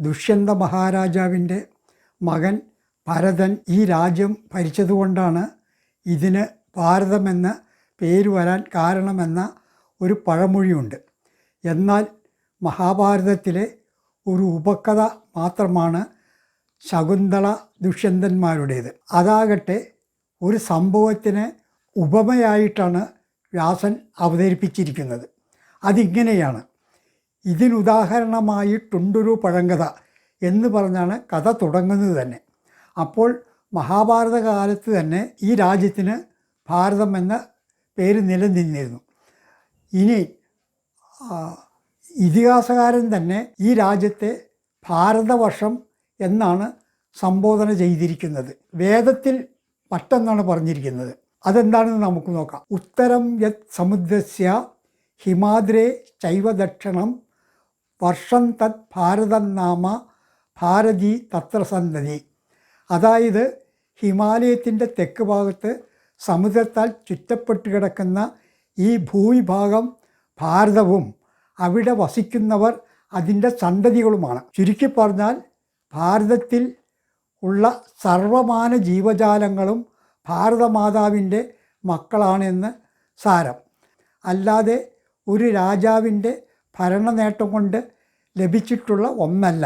ദുഷ്യന്ത മഹാരാജാവിൻ്റെ മകൻ ഭരതൻ ഈ രാജ്യം ഭരിച്ചതുകൊണ്ടാണ് ഇതിന് ഭാരതമെന്ന് പേര് വരാൻ കാരണമെന്ന ഒരു പഴമൊഴിയുണ്ട്. എന്നാൽ മഹാഭാരതത്തിലെ ഒരു ഉപകഥ മാത്രമാണ് ശകുന്തള ദുഷ്യന്തന്മാരുടേത്. അതാകട്ടെ ഒരു സംഭവത്തിന് ഉപമയായിട്ടാണ് വ്യാസൻ അവതരിപ്പിച്ചിരിക്കുന്നത്. അതിങ്ങനെയാണ്: ഇതിനുദാഹരണമായിട്ടുണ്ടൊരു പഴങ്കഥ എന്ന് പറഞ്ഞാണ് കഥ തുടങ്ങുന്നത് തന്നെ. അപ്പോൾ മഹാഭാരത കാലത്ത് തന്നെ ഈ രാജ്യത്തിന് ഭാരതം എന്ന പേര് നിലനിന്നിരുന്നു. ഇനി ഇതിഹാസകാരൻ തന്നെ ഈ രാജ്യത്തെ ഭാരതവർഷം എന്നാണ് സംബോധന ചെയ്തിരിക്കുന്നത്. വേദത്തിൽ മറ്റൊന്നാണ് പറഞ്ഞിരിക്കുന്നത്. അതെന്താണെന്ന് നമുക്ക് നോക്കാം. ഉത്തരം യത് സമുദ്രസ്യ ഹിമാദ്രേ ചൈവ ദക്ഷണം വർഷം തത് ഭാരതം നാമ ഭാരതി തത്ര സന്തതി. അതായത് ഹിമാലയത്തിൻ്റെ തെക്ക് ഭാഗത്ത് സമുദ്രത്താൽ ചുറ്റപ്പെട്ട് കിടക്കുന്ന ഈ ഭൂവിഭാഗം ഭാരതവും അവിടെ വസിക്കുന്നവർ അതിൻ്റെ സന്തതികളുമാണ്. ചുരുക്കി പറഞ്ഞാൽ ഭാരതത്തിൽ ഉള്ള സർവമാന ജീവജാലങ്ങളും ഭാരതമാതാവിൻ്റെ മക്കളാണെന്ന് സാരം. അല്ലാതെ ഒരു രാജാവിൻ്റെ ഭരണനേട്ടം കൊണ്ട് ലഭിച്ചിട്ടുള്ള ഒന്നല്ല.